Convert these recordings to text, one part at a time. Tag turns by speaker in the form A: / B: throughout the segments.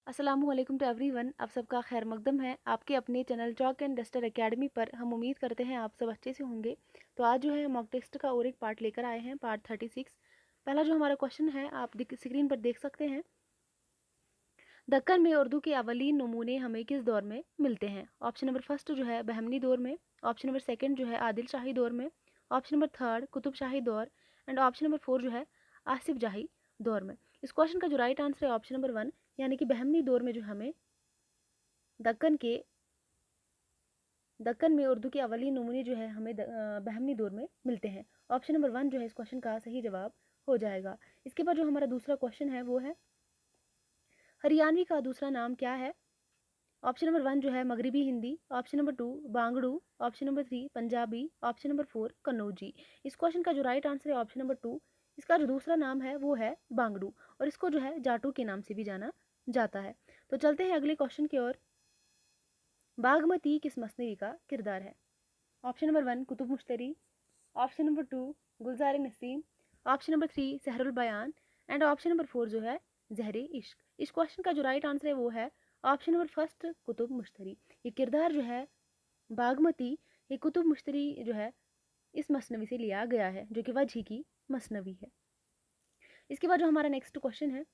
A: अस्सलामुअलैकुम to everyone. आप सबका खैर मकदम है आपके अपने channel chalk and duster academy पर। हम उम्मीद करते हैं आप सब अच्छे से होंगे। तो आज जो है मॉक टेस्ट का और एक पार्ट लेकर आए हैं, पार्ट 36। पहला जो हमारा क्वेश्चन है आप स्क्रीन पर देख सकते हैं। दक्कन में उर्दू के अवलीन नमूने हमें किस दौर में मिलते हैं? ऑप्शन नंबर फर्स्ट जो है बहमनी दौर में, ऑप्शन नंबर सेकंड जो है आदिल शाही दौर में, ऑप्शन नंबर थर्ड कुतुब शाही दौर एंड ऑप्शन नंबर फोर जो है आसिफ जाही दौर में। इस क्वेश्चन का जो राइट आंसर है ऑप्शन नंबर वन, यानी कि बहमनी दौर में जो हमें दक्कन में उर्दू के अवली नमूने जो है हमें बहमनी दौर में मिलते हैं। ऑप्शन नंबर वन जो है इस क्वेश्चन का सही जवाब हो जाएगा। इसके बाद जो हमारा दूसरा क्वेश्चन है वो है हरियाणवी का दूसरा नाम क्या है? ऑप्शन नंबर वन जो है मगरिबी Hindi, option number two Bangru, option number three Punjabi, option number four Kannauji. इस क्वेश्चन का जो राइट आंसर है ऑप्शन नंबर टू। इसका जो दूसरा नाम है वो है बांगड़ू और इसको जो है जाटू के नाम से भी जाना जाता है। तो चलते हैं अगले क्वेश्चन की ओर। बागमती किस मसनवी का किरदार है? Option number one Qutub Mushtari, option number two Gulzar Naseem, option number three Sahrul Bayan and option number four जो है जहरे इश्क। इस क्वेश्चन का जो राइट आंसर है वो है ऑप्शन नंबर फर्स्ट कुतुब मुश्तरी। ये किरदार जो है बागमती, ये कुतुब मुश्तरी जो है इस मसनवी से लिया गया है, जो कि वजह की मसनवी है। इसके बाद जो हमारा नेक्स्ट क्वेश्चन है,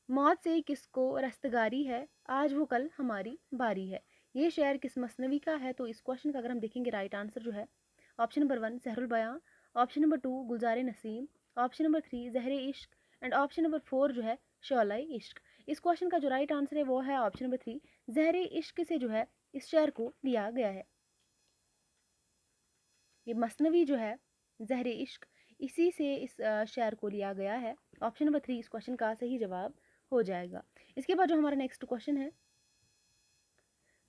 A: मौत से किसको रस्तगारी है, आज वो कल हमारी बारी है। ये शेर किस मसनवी का है? तो इस क्वेश्चन का अगर हम देखेंगे राइट आंसर जो है ऑप्शन नंबर वन सहरुल बयां, option number two Gulzar Naseem, option number three जहरे इश्क एंड ऑप्शन नंबर फोर जो है शोला इश्क। इस क्वेश्चन का जो राइट आंसर है वो है ऑप्शन नंबर थ्री, जहरे इश्क से जो है इस शेर को लिया गया है। ये मसनवी जो है जहरे इश्क, इसी से इस शेर को लिया गया है। ऑप्शन नंबर थ्री इस क्वेश्चन का सही जवाब हो जाएगा। इसके बाद जो हमारा नेक्स्ट क्वेश्चन है,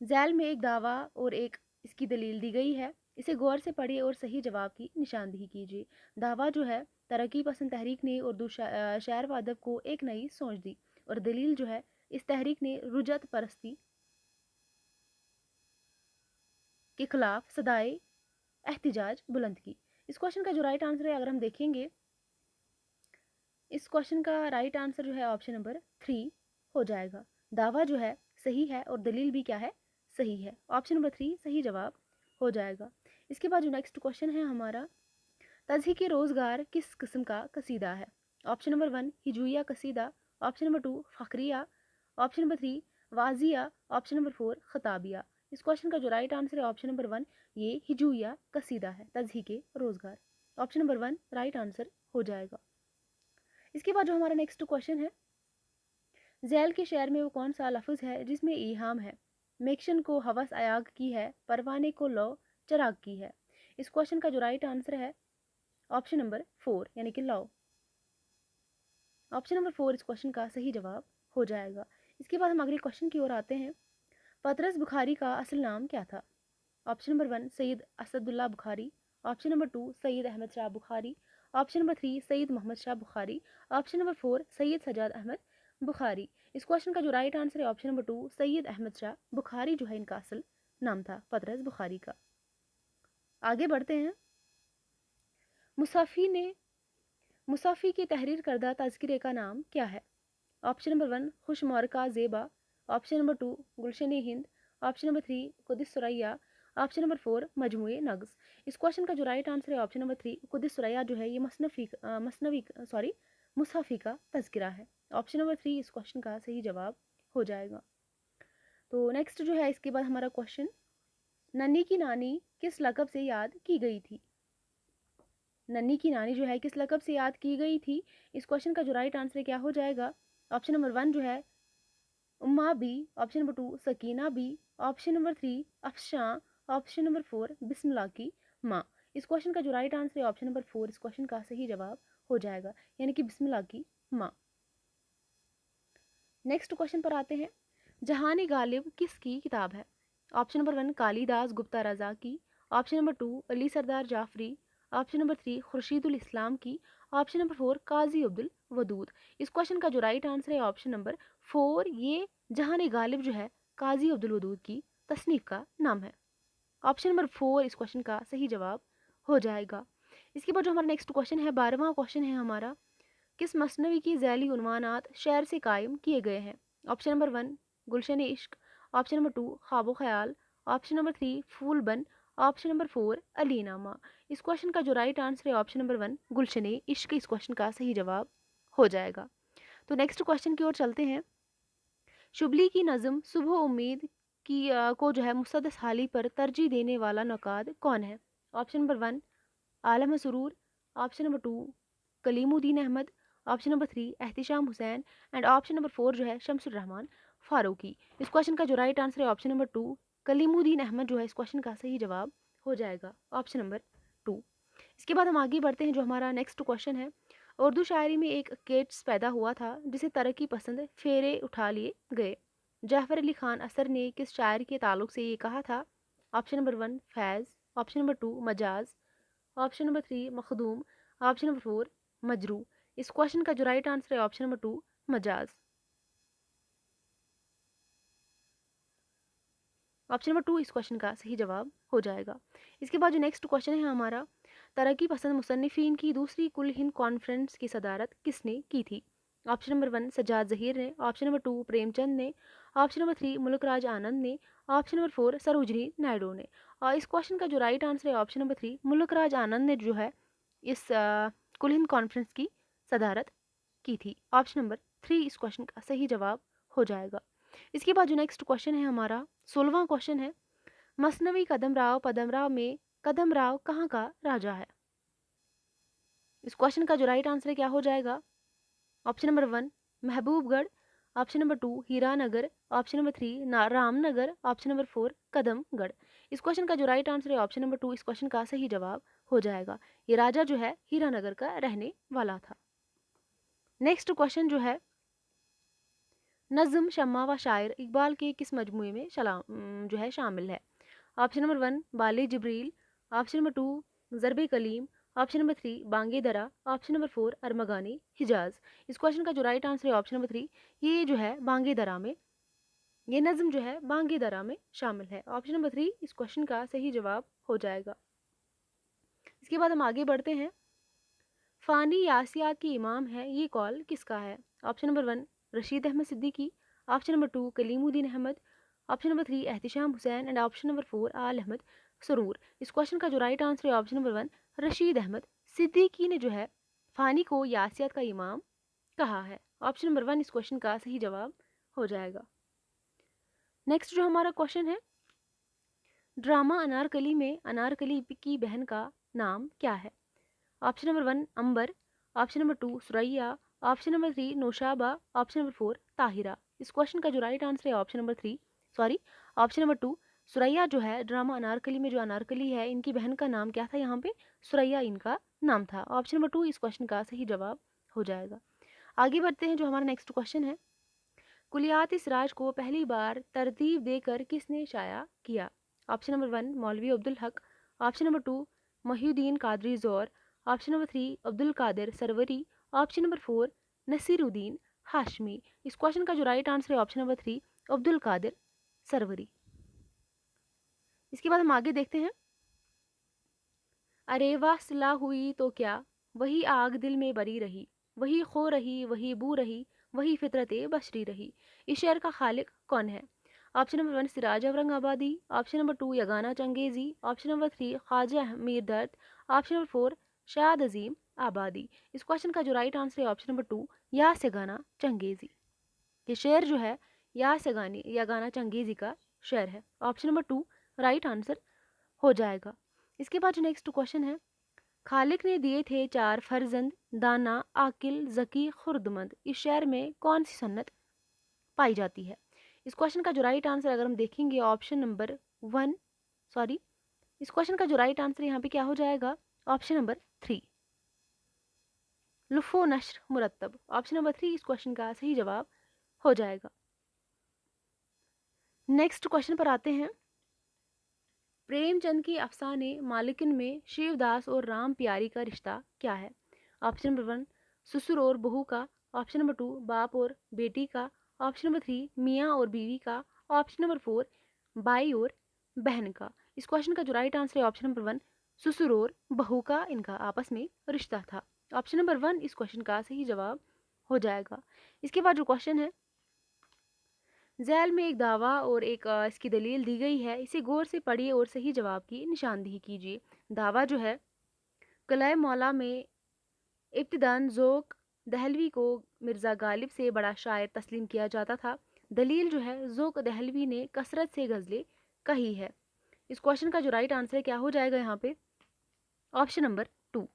A: जैल में एक दावा और एक इसकी दलील दी गई है, इसे गौर से पढ़िए और सही जवाब की निशानदेही कीजिए। दावा जो है तरक्की पसंद तहरीक ने उर्दू शायर व अदब को एक नई सोच दी और दलील जो है इस तहरीक ने रुजत परस्ती के खिलाफ सदाए एहतिजाज बुलंद की। इस क्वेश्चन का जो राइट आंसर है अगर हम देखेंगे, इस क्वेश्चन का राइट आंसर जो है ऑप्शन नंबर थ्री हो जाएगा। दावा जो है सही है और दलील भी क्या है, सही है। ऑप्शन नंबर थ्री सही जवाब हो जाएगा। इसके बाद जो नेक्स्ट क्वेश्चन है हमारा, तज़हीक रोज़गार किस किस्म का कसीदा है? ऑप्शन नंबर वन हिजुइया कसीदा, ऑप्शन नंबर टू फ़खरिया, ऑप्शन नंबर थ्री वाजिया, ऑप्शन नंबर फोर खताबिया। इस क्वेश्चन का जो राइट आंसर है ऑप्शन नंबर वन, ये हिजुइया कसीदा है, तज़हीक रोज़गार। Option number one right answer हो जाएगा। इसके बाद जो हमारा नेक्स्ट क्वेश्चन है, जैल के शेर में वो कौन सा लफ्ज़ है जिसमें ईहाम है? मेक्शन को हवस अयाग की है, परवाने को लो चराग की है। इस क्वेश्चन का जो राइट आंसर है ऑप्शन नंबर फोर, यानी कि लो। ऑप्शन नंबर फोर इस क्वेश्चन का सही जवाब हो जाएगा। इसके बाद हम अगले क्वेश्चन की ओर आते हैं। पतरस बुखारी का असल नाम क्या था? Option number one Syed Asadullah Bukhari, option number two Syed Ahmed Shah Bukhari, option number three Syed Mohammad Shah Bukhari, option number four Syed Sajjad Ahmed Bukhari. इस क्वेश्चन का जो राइट आंसर है option number two Syed Ahmed Shah Bukhari जो है इनका असल नाम था, पतरस बुखारी का। आगे बढ़ते हैं। मुसाफ़ी की तहरीर करदा तज़किरे का नाम क्या है? Option number one Khushmaarka Zeba, option number two Gulshan Hind, option number three Kudis Suraiya, option number four Majmue Naghz. इस क्वेश्चन का जो राइट आंसर है option number three Kudis Suraiya जो है ये मुसाफ़ी का तज़किरा है। ऑप्शन नंबर थ्री इस क्वेश्चन का सही जवाब हो जाएगा। तो नेक्स्ट जो है इसके बाद हमारा क्वेश्चन, नन्ही की नानी किस लक़ब से याद की गई थी? नन्ही की नानी जो है किस लक़ब से याद की गई थी? इस क्वेश्चन का जो राइट आंसर क्या हो जाएगा? ऑप्शन नंबर वन जो है Umma Bi, option number two Sakina Bi, option number three Afshan, option number four Bismillah की माँ। इस क्वेश्चन का जो राइट आंसर है ऑप्शन नंबर फोर इस क्वेश्चन का सही जवाब हो जाएगा, यानी कि बिस्मिल्लाह की माँ। नेक्स्ट क्वेश्चन पर आते हैं। जहानी गालिब किसकी किताब है? Option number one Kalidas Gupta Raza की, option number two Ali Sardar Jafri, option number three Khurshidul Islam की, option number four Qazi Abdul Wadood. इस क्वेश्चन का जो राइट आंसर है ऑप्शन नंबर फोर, ये जहानी गालिब जो है काजी अब्दुल वदूद की तसनीफ का नाम है। ऑप्शन नंबर फोर इस क्वेश्चन का सही जवाब हो जाएगा। इसके बाद जो हमारा नेक्स्ट क्वेश्चन है 12वां क्वेश्चन है हमारा, किस मसनवी की ज़ैली उन्वानात शेर से कायम किए गए हैं? ऑप्शन नंबर 1 गुलशन इश्क, ऑप्शन नंबर 2 ख्वाबो ख्याल, ऑप्शन नंबर 3 फूल बन, ऑप्शन नंबर 4 अलीनामा। इस क्वेश्चन का जो राइट आंसर है ऑप्शन नंबर 1 गुलशन इश्क इस क्वेश्चन का सही जवाब हो जाएगा। तो नेक्स्ट क्वेश्चन की ओर चलते हैं। शुबली की नज़म सुबह उम्मीद की को जो है मुसद्दस हाली पर तरजीह देने वाला नकाद कौन है? Option number 1 Alam Suroor, option number 2 Kaleemuddin Ahmed, option number 3 Ehtisham Hussain and option number 4 जो है शमसुर रहमान फारूकी। इस क्वेश्चन का जो राइट आंसर है ऑप्शन नंबर 2 कलीमुद्दीन अहमद जो है इस क्वेश्चन का सही जवाब हो जाएगा, ऑप्शन नंबर 2। इसके बाद हम आगे बढ़ते हैं। जो हमारा नेक्स्ट क्वेश्चन है, उर्दू शायरी में एक केट्स पैदा हुआ था जिसे तरक्की पसंद फेरे उठा लिए गए। जाफर अली खान असर ने किस शायर के ताल्लुक से ये कहा था? Option number 1 Faiz, option number 2 Majaz, option number 3 Makhdoom, option number 4 Majrooh. इस क्वेश्चन का जो राइट आंसर है option number 2 Majaz, option number 2 इस क्वेश्चन का सही जवाब हो जाएगा। इसके बाद जो नेक्स्ट क्वेश्चन है हमारा, तरक्की पसंद मुसन्निफीन की दूसरी कुल हिंद कॉन्फ्रेंस की सदारत किसने की थी? ऑप्शन नंबर 1 सज्जाद जहीर ने, ऑप्शन नंबर 2 प्रेमचंद ने, ऑप्शन नंबर 3 मुल्क राज आनंद ने, ऑप्शन नंबर 4 सरोजनी नायडू ने। और इस क्वेश्चन का जो राइट आंसर है ऑप्शन नंबर 3 मुल्क राज आनंद ने जो है इस कुल हिंद कॉन्फ्रेंस की सदारत की थी। ऑप्शन नंबर 3 इस क्वेश्चन का सही जवाब हो जाएगा। इसके बाद जो नेक्स्ट क्वेश्चन है हमारा 16वां क्वेश्चन है, मसनवी पदमराव में कदमराव कहाँ का राजा है? इस क्वेश्चन का जो राइट आंसर है क्या हो जाएगा? Option number 1 Mahboobgarh, option number 2 Hiranagar, option number 3 Ramnagar, option number 4 Kadamgarh. इस क्वेश्चन का जो राइट आंसर है ऑप्शन नंबर 2 इस क्वेश्चन का सही जवाब हो जाएगा। ये राजा जो है हीरानगर का रहने वाला था। नेक्स्ट क्वेश्चन जो है, नज़्म शम्मा व शायर इकबाल के किस मजमूए में जो है शामिल है? Option number 1 Bale Jibril, option number 2 Zarbe Kaleem, option number 3 Bange Dara, option number 4 अरमगानी हिजाज। इस क्वेश्चन का जो राइट आंसर है ऑप्शन नंबर 3 ये जो है बांगे दरा में, ये नज़म जो है बांगे दरा में शामिल है। ऑप्शन नंबर 3 इस क्वेश्चन का सही जवाब हो जाएगा। इसके बाद हम आगे बढ़ते हैं। फ़ानी यासियात की इमाम है ये कॉल किसका है? Option number 1 Rashid Ahmed Siddiqui, option number 2 Kaleemuddin Ahmed, option number 3 Ehtisham Hussain and option number 4 Aal Ahmed Suroor. इस क्वेश्चन का जो राइट आंसर है ऑप्शन नंबर 1 रशीद अहमद सिद्दीकी ने जो है फ़ानी को यासियात का इमाम कहा है। ऑप्शन नंबर 1 इस क्वेश्चन का सही जवाब हो जाएगा। नेक्स्ट जो हमारा क्वेश्चन है, ड्रामा अनारकली में अनारकली की बहन का नाम क्या है? Option number 1 Ambar, option number 2 Suraiya, option number 3 Naushaba, option number 4 Tahira. इस क्वेश्चन का जो राइट आंसर है option number 3 sorry option number 2 Suraiya जो है ड्रामा अनारकली में जो अनारकली है इनकी बहन का नाम क्या था? यहाँ पे सुरैया इनका नाम था। ऑप्शन नंबर 2 इस क्वेश्चन का सही जवाब हो जाएगा। आगे बढ़ते हैं। जो हमारा नेक्स्ट क्वेश्चन है, कुलियात सिराज को पहली बार तरतीब देकर किसने शाया किया? Option number 1 Maulvi Abdul Haq, option number 2 Mohiuddin Qadri Zore, option number 3 Abdul Qadir Sarwari, option number 4 Naseeruddin Hashmi. इस क्वेश्चन का जो राइट आंसर है ऑप्शन नंबर 3 अब्दुल कादिर सरवरी। इसके बाद हम आगे देखते हैं। अरे वाह सिला हुई तो क्या, वही आग दिल में बरी रही, वही खो रही वही बू रही, वही फितरत बशरी रही। इस शेर का खालिक कौन है? Option number 1 Siraj Aurangabadi, option number 2 Yagana Changezi, option number 3 Khwaja Mir Dard, option number 4 शाद अजीम आबादी। इस क्वेश्चन का जो राइट आंसर है ऑप्शन नंबर 2 या से गाना चंगेजी। ये शेर जो है या से गाना चंगेजी का शेर है। ऑप्शन नंबर 2 राइट आंसर हो जाएगा। इसके बाद जो नेक्स्ट क्वेश्चन है, खालिक ने दिए थे 4 फर्जंद, दाना आकिल जकी खुर्दमंद। इस शेर में कौन सी सन्नत पाई जाती है? इस क्वेश्चन का जो राइट आंसर अगर हम देखेंगे ऑप्शन नंबर 1 सॉरी इस क्वेश्चन का जो राइट आंसर यहाँ पे क्या हो जाएगा? Option number 3 लुफो नश्र मुरत्तब। ऑप्शन नंबर 3 इस क्वेश्चन का सही जवाब हो जाएगा। नेक्स्ट क्वेश्चन पर आते हैं। प्रेमचंद की अफसाने मालिकिन में शिवदास और राम प्यारी का रिश्ता क्या है? ऑप्शन नंबर 1 ससुर और बहू का, ऑप्शन नंबर 2 बाप और बेटी का, ऑप्शन नंबर 3 मियाँ और बीवी का, ऑप्शन नंबर 4 भाई और बहन का। इस क्वेश्चन का जो राइट आंसर है ऑप्शन नंबर 1 ससुर और बहू का इनका आपस में रिश्ता था। ऑप्शन नंबर 1 इस क्वेश्चन का सही जवाब हो जाएगा। इसके बाद जो क्वेश्चन है, झैल में एक दावा और एक इसकी दलील दी गई है, इसे गौर से पढ़िए और सही जवाब की निशानदेही कीजिए। दावा जो है, कलाए मौला में इब्तिदान ज़ोक दहलवी को मिर्ज़ा गालिब से बड़ा शायर तस्लीम किया जाता था। दलील जो है, ज़ोक दहलवी ने कसरत से गज़लें कही है। इस क्वेश्चन का जो राइट आंसर क्या हो जाएगा यहाँ पे, ऑप्शन नंबर 2।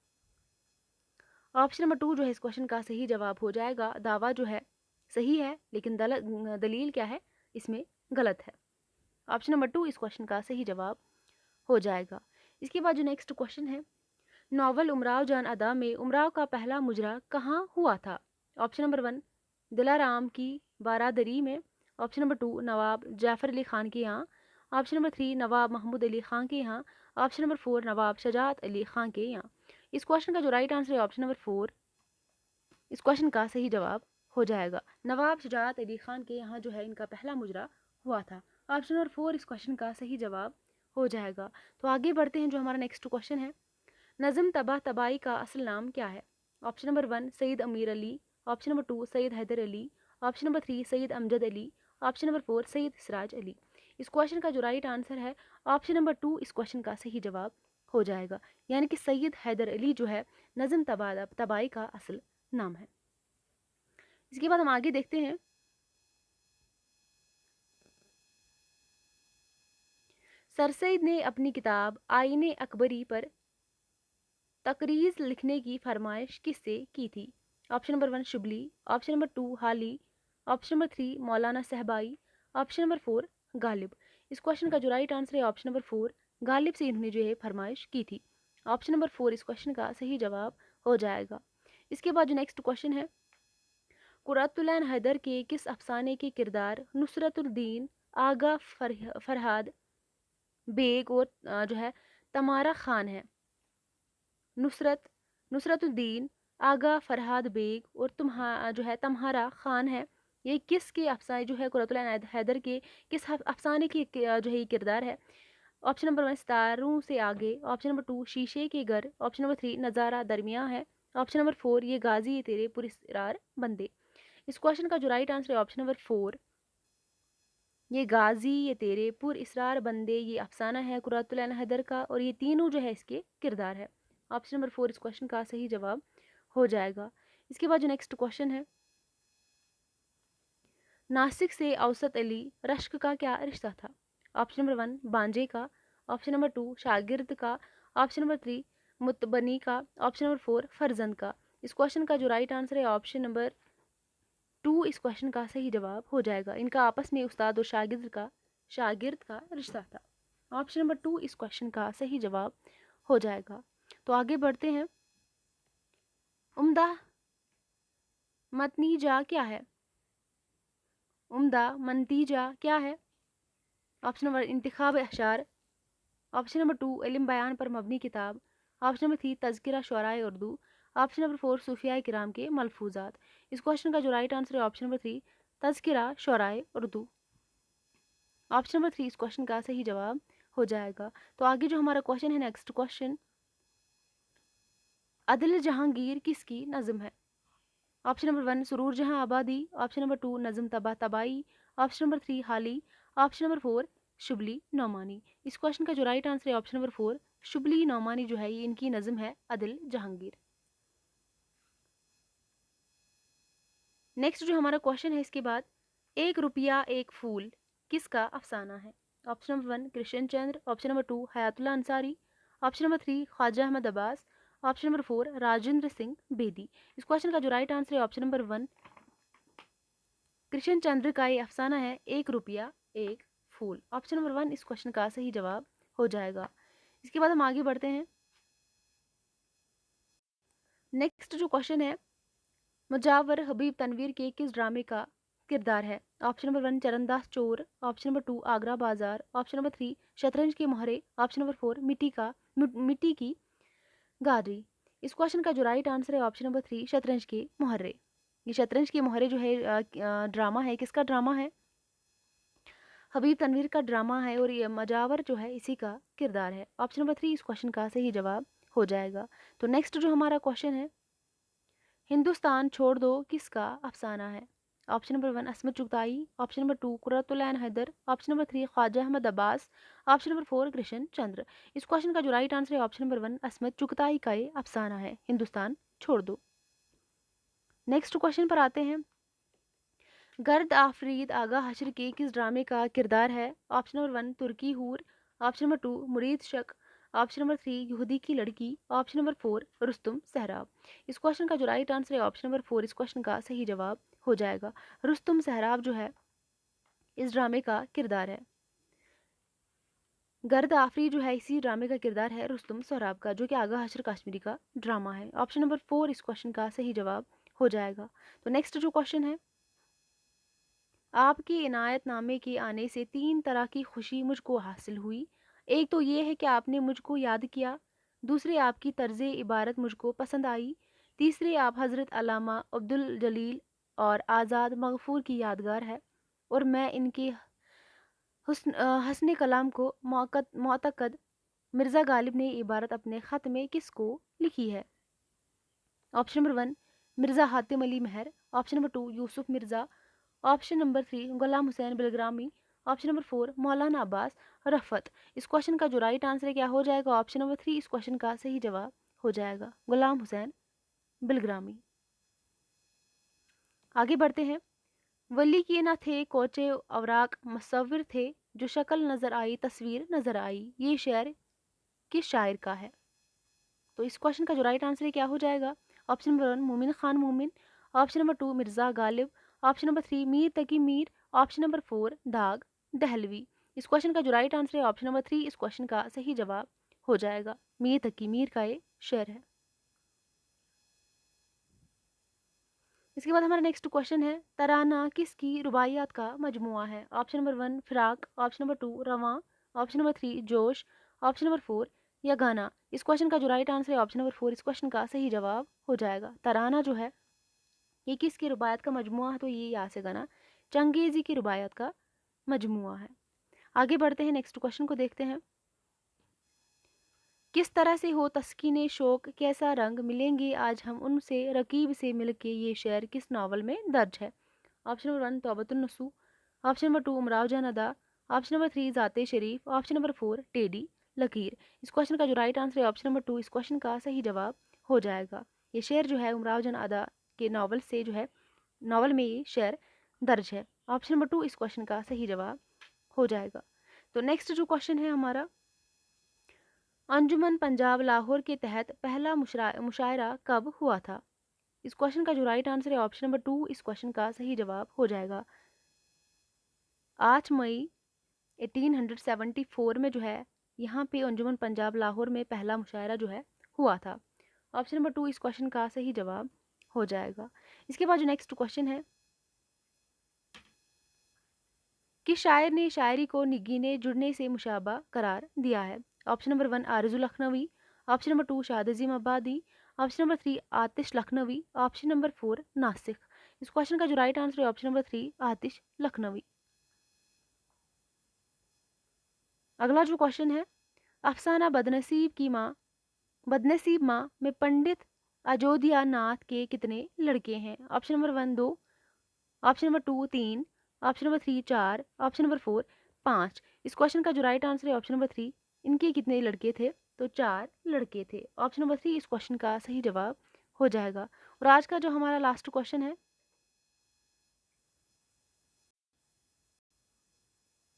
A: ऑप्शन नंबर 2 जो है इस क्वेश्चन का सही जवाब हो जाएगा। दावा जो है सही है, लेकिन दलील क्या है, इसमें गलत है। ऑप्शन नंबर 2 इस क्वेश्चन का सही जवाब हो जाएगा। इसके बाद जो नेक्स्ट क्वेश्चन है, नावल उमराव जान अदा में उमराव का पहला मुजरा कहाँ हुआ था? ऑप्शन नंबर 1 दिलाराम की बारादरी में। ऑप्शन नंबर 2 नवाब जाफ़र अली खान के यहाँ। ऑप्शन नंबर 3 नवाब महमूद अली खान के यहाँ। ऑप्शन नंबर 4 नवाब शजात अली खान के यहाँ। इस क्वेश्चन का जो राइट आंसर है ऑप्शन नंबर 4, इस क्वेश्चन का सही जवाब हो जाएगा। नवाब शजात अली खान के यहाँ जो है इनका पहला मुजरा हुआ था। ऑप्शन नंबर 4 इस क्वेश्चन का सही जवाब हो जाएगा। तो आगे बढ़ते हैं, जो हमारा नेक्स्ट क्वेश्चन है, नज़म तबाह तबाही का असल नाम क्या है? Option number 1 Saeed Amir Ali. Option number 2 Saeed Haider Ali. Option number 3 Saeed Amjad Ali. Option number 4 Saeed Siraj Ali. इस क्वेश्चन का जो राइट आंसर है ऑप्शन नंबर 2 इस क्वेश्चन का सही जवाब हो जाएगा, यानी कि सईद हैदर अली जो है नज़म तबाह तबाही का असल नाम है। इसके बाद हम आगे देखते हैं, सर सईद ने अपनी किताब आईने अकबरी पर तकरीज़ लिखने की फरमाइश किससे की थी? Option number 1 शुबली। ऑप्शन नंबर 2 हाली। ऑप्शन नंबर 3 मौलाना सहबाई। Option number 4 Ghalib. इस क्वेश्चन का जो राइट आंसर है ऑप्शन नंबर 4, गालिब से इन्होंने जो है फरमाइश की थी। ऑप्शन नंबर 4 इस क्वेश्चन का सही जवाब हो जाएगा। इसके बाद जो नेक्स्ट क्वेश्चन है, कुरातुलैन हैदर के किस अफसाने के किरदार नुसरतुद्दीन आगा फरहाद बेग और जो है तमारा खान है? नुसरतुद्दीन आगा फरहाद बेग और जो है तम्हारा खान है, ये किसके अफसाने जो है कुरातुल हैदर के किस अफसाने की जो है ये किरदार है? ऑप्शन नंबर 1 सितारों से आगे। ऑप्शन नंबर 2 शीशे के घर। ऑप्शन नंबर 3 नज़ारा दरमिया है। ऑप्शन नंबर 4 ये गाजी ये तेरे पुरस्कार बंदे। इस क्वेश्चन का जो राइट आंसर है ऑप्शन नंबर 4, ये गाजी ये तेरे पुर इसरार बंदे, ये अफसाना है कुरातुल हैदर का और ये तीनों जो है इसके किरदार है। ऑप्शन नंबर 4 इस क्वेश्चन का सही जवाब हो जाएगा। इसके बाद जो नेक्स्ट क्वेश्चन है, नासिक से औसत अली रश्क का क्या रिश्ता था? ऑप्शन नंबर 1 बांजे का। ऑप्शन नंबर 2 शागिर्द का। ऑप्शन नंबर 3 मुतबनी का। ऑप्शन नंबर 4 फर्जंद का। इस क्वेश्चन का जो राइट आंसर है ऑप्शन नंबर 2 इस क्वेश्चन का सही जवाब हो जाएगा। इनका आपस में उस्ताद और शागिर्द का रिश्ता था। ऑप्शन नंबर 2 इस क्वेश्चन का सही जवाब हो जाएगा। तो आगे बढ़ते हैं, उम्दा मतनीजा क्या है? उम्दा मनतीजा क्या है? ऑप्शन नंबर इंतखाब अशार। ऑप्शन नंबर 2 इल्म बयान पर मबनी किताब। Option number 3 Tazkira Shuara Urdu. Option number 4 सूफिया किराम के मलफूजात। इस क्वेश्चन का जो राइट आंसर है option number 3 Tazkira Shuara Urdu. Option number 3 इस क्वेश्चन का सही जवाब हो जाएगा। तो आगे जो हमारा क्वेश्चन है, नेक्स्ट क्वेश्चन, अदिल जहांगीर किसकी नज़म है? ऑप्शन नंबर 1 सुरूर जहां आबादी। ऑप्शन नंबर 2 नज़म तबाह तबाई। Option number 3 Hali. Option number 4 Shibli Nomani. इस क्वेश्चन का जो राइट आंसर है ऑप्शन नंबर 4 शुबली नौमानी जो है ये इनकी नज़म है अदिल जहांगीर। नेक्स्ट जो हमारा क्वेश्चन है इसके बाद, एक रुपया एक फूल किसका अफसाना है? Option number 1 Krishan Chander. Option number 2 Hayatullah Ansari. Option number 3 Khwaja Ahmad Abbas. Option number 4 Rajinder Singh Bedi. इस क्वेश्चन का जो राइट आंसर है ऑप्शन नंबर 1 कृष्ण चंद्र का ये अफसाना है एक रुपया एक फूल। ऑप्शन नंबर 1 इस क्वेश्चन का सही जवाब हो जाएगा। इसके बाद हम आगे बढ़ते हैं, नेक्स्ट जो क्वेश्चन है, मुजावर हबीब तनवीर के किस ड्रामे का किरदार है? ऑप्शन नंबर 1 चरणदास चोर। ऑप्शन नंबर 2 आगरा बाजार। ऑप्शन नंबर 3 शतरंज के मोहरे। ऑप्शन नंबर 4 मिट्टी की गाड़ी। इस क्वेश्चन का जो राइट आंसर है ऑप्शन नंबर 3 शतरंज के मोहरे। ये शतरंज के मोहरे जो है ड्रामा है, किसका ड्रामा है? हबीब तनवीर का ड्रामा है और ये मजावर जो है इसी का किरदार है। ऑप्शन नंबर 3 इस क्वेश्चन का सही जवाब हो जाएगा। तो नेक्स्ट जो हमारा क्वेश्चन है, हिंदुस्तान छोड़ दो किसका अफसाना है? Option number 1 Ismat Chughtai, option number 2 Qurratul Ain Hyder, option number 3 Khwaja Ahmad Abbas, option number 4 Krishan Chander. इस क्वेश्चन का जो राइट आंसर है ऑप्शन नंबर 1 अस्मत चुगताई का ये अफसाना है, हिंदुस्तान छोड़ दो। नेक्स्ट क्वेश्चन पर आते हैं। गर्द आफरीद आगा हशर के किस ड्रामे का किरदार है? ऑप्शन नंबर 1 तुर्की हूर, ऑप्शन नंबर 2 मुरीद शक, ऑप्शन नंबर 3 यहूदी की लड़की, ऑप्शन नंबर 4 रुस्तुम सहराब। इस क्वेश्चन का जो राइट आंसर है ऑप्शन नंबर 4 इस क्वेश्चन का सही जवाब हो जाएगा। रुस्तुम सहराब जो है इस ड्रामे का किरदार है। गर्द आफरी जो है इसी ड्रामे का किरदार है रुस्तुम सहराब का, जो कि आगा हशर कश्मीरी का ड्रामा है। ऑप्शन नंबर 4 इस क्वेश्चन का सही जवाब हो जाएगा। तो नेक्स्ट जो क्वेश्चन है, आपके इनायतनामे के आने से 3 तरह की खुशी मुझको हासिल हुई। एक तो ये है कि आपने मुझको याद किया, दूसरे आपकी तर्ज इबारत मुझको पसंद आई, तीसरे आप हज़रत अल्लामा अब्दुल जलील और आज़ाद मगफूर की यादगार है, और मैं इनके हसन कलाम को मोतकद मिर्ज़ा गालिब ने इबारत अपने ख़त में किसको लिखी है? Option number 1 Mirza Hatim Ali Mehr, option number 2 Yusuf Mirza, option number 3 Ghulam Hussain Bilgrami, option number 4 Maulana Abbas Rafat. इस क्वेश्चन का जो राइट आंसर है क्या हो जाएगा? ऑप्शन नंबर 3 इस क्वेश्चन का सही जवाब हो जाएगा, गुलाम हुसैन बिलग्रामी। आगे बढ़ते हैं। वली किए ना थे कोचे अवराक मुसव्विर थे, जो शक्ल नज़र आई तस्वीर नज़र आई, ये शेर किस शायर का है? तो इस क्वेश्चन का जो राइट आंसर है क्या हो जाएगा? Option number 1 Momin Khan Momin, option number 2 Mirza Ghalib, option number 3 Mir Taqi Mir, option number 4 Dagh Dehlvi. इस क्वेश्चन का जो राइट आंसर है ऑप्शन नंबर 3 इस क्वेश्चन का सही जवाब हो जाएगा, मीर तकी मीर का ये शेर है। इसके बाद हमारा नेक्स्ट क्वेश्चन है, तराना किसकी रुबाइयात का मजमुआ है? ऑप्शन नंबर 1 फिराक, ऑप्शन नंबर 2 रवां, ऑप्शन नंबर 3 जोश, ऑप्शन नंबर 4 या गाना। इस क्वेश्चन का जो राइट आंसर है ऑप्शन नंबर 4 इस क्वेश्चन का सही जवाब हो जाएगा। तराना जो है ये किसकी रुबायत का मजमुआ है? तो ये यहाँ से गाना चंगेज़ी की रुबायत का मजमुआ है। आगे बढ़ते हैं, नेक्स्ट क्वेश्चन को देखते हैं। किस तरह से हो तस्कीने शौक कैसा रंग मिलेंगे आज हम उनसे रकीब से मिलके, ये शेर किस नावल में दर्ज है? Option number 1 Taubatun Nasuh, option number 2 Umrao Jaan Ada, option number 3 Zaate Sharif, option number 4 Tedhi Lakeer. इस क्वेश्चन का जो राइट आंसर है ऑप्शन नंबर 2 इस क्वेश्चन का सही जवाब हो जाएगा। ये शेर जो है उमराव जान अदा के नावल से जो है नावल में ये शेर दर्ज है। ऑप्शन नंबर 2 इस क्वेश्चन का सही जवाब हो जाएगा। तो नेक्स्ट जो क्वेश्चन है हमारा, अंजुमन पंजाब लाहौर के तहत पहला मुशायरा कब हुआ था? इस क्वेश्चन का जो राइट आंसर है ऑप्शन नंबर 2 इस क्वेश्चन का सही जवाब हो जाएगा। 8 मई 1874 में जो है यहाँ पे अंजुमन पंजाब लाहौर में पहला मुशायरा जो है हुआ था। ऑप्शन नंबर 2 इस क्वेश्चन का सही जवाब हो जाएगा। इसके बाद जो नेक्स्ट क्वेश्चन है, कि शायर ने शायरी को निगीने जुड़ने से मुशाबा करार दिया है? ऑप्शन नंबर 1 आरजू लखनवी, ऑप्शन नंबर 2 शाद अजीम आबादी, ऑप्शन नंबर 3 आतिश लखनवी, ऑप्शन नंबर 4 नासिक। इस क्वेश्चन का जो राइट आंसर है ऑप्शन नंबर 3 आतिश लखनवी। अगला जो क्वेश्चन है, अफसाना बदनसीब माँ में पंडित अजोध्या नाथ के कितने लड़के हैं? Option number 1 2, option number 2 3, option number 3 4, option number 4 5। इस क्वेश्चन का जो राइट आंसर है ऑप्शन नंबर 3 इनके कितने लड़के थे? तो 4 लड़के थे। ऑप्शन नंबर 3 इस क्वेश्चन का सही जवाब हो जाएगा। और आज का जो हमारा लास्ट क्वेश्चन है,